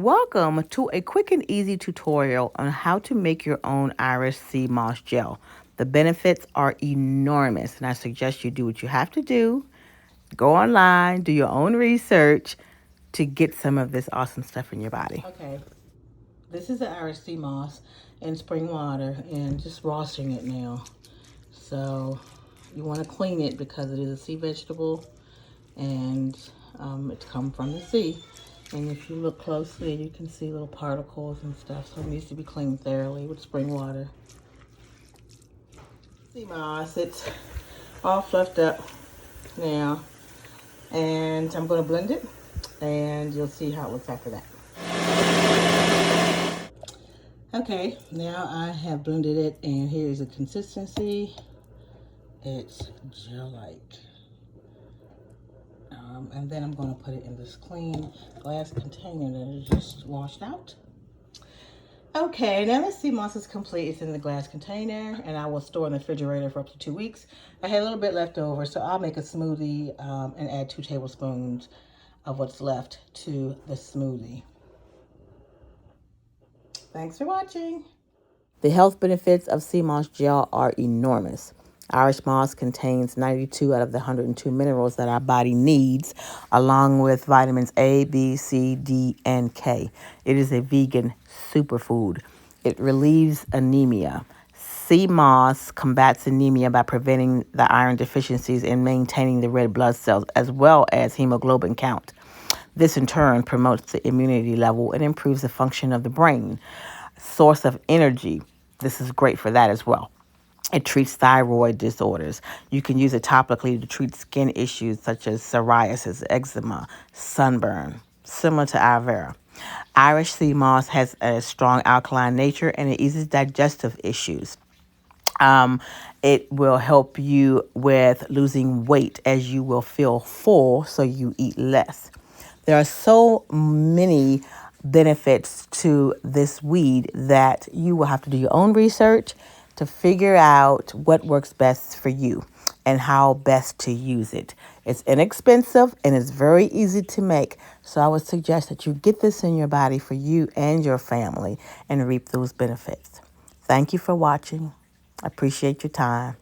Welcome to a quick and easy tutorial on how to make your own Irish sea moss gel. The benefits are enormous, and I suggest you do what you have to do. Go online, do your own research to get some of this awesome stuff in your body. Okay, this is the Irish sea moss in spring water and just washing it now. So you want to clean it because it is a sea vegetable and it's come from the sea. And if you look closely, you can see little particles and stuff. So it needs to be cleaned thoroughly with spring water. Sea moss, it's all fluffed up now. And I'm going to blend it and you'll see how it looks after that. Okay, now I have blended it and here's the consistency. It's gel-like. And then I'm going to put it in this clean glass container that is just washed out. Okay, now the sea moss is complete. It's in the glass container and I will store in the refrigerator for up to 2 weeks. I had a little bit left over, so I'll make a smoothie and add 2 tablespoons of what's left to the smoothie. Thanks for watching. The health benefits of sea moss gel are enormous. Irish moss contains 92 out of the 102 minerals that our body needs, along with vitamins A, B, C, D, and K. It is a vegan superfood. It relieves anemia. Sea moss combats anemia by preventing the iron deficiencies and maintaining the red blood cells, as well as hemoglobin count. This, in turn, promotes the immunity level and improves the function of the brain. Source of energy. This is great for that as well. It treats thyroid disorders. You can use it topically to treat skin issues such as psoriasis, eczema, sunburn, similar to aloe vera. Irish sea moss has a strong alkaline nature and it eases digestive issues. It will help you with losing weight as you will feel full, so you eat less. There are so many benefits to this weed that you will have to do your own research to figure out what works best for you and how best to use it. It's inexpensive and it's very easy to make. So I would suggest that you get this in your body for you and your family and reap those benefits. Thank you for watching. I appreciate your time.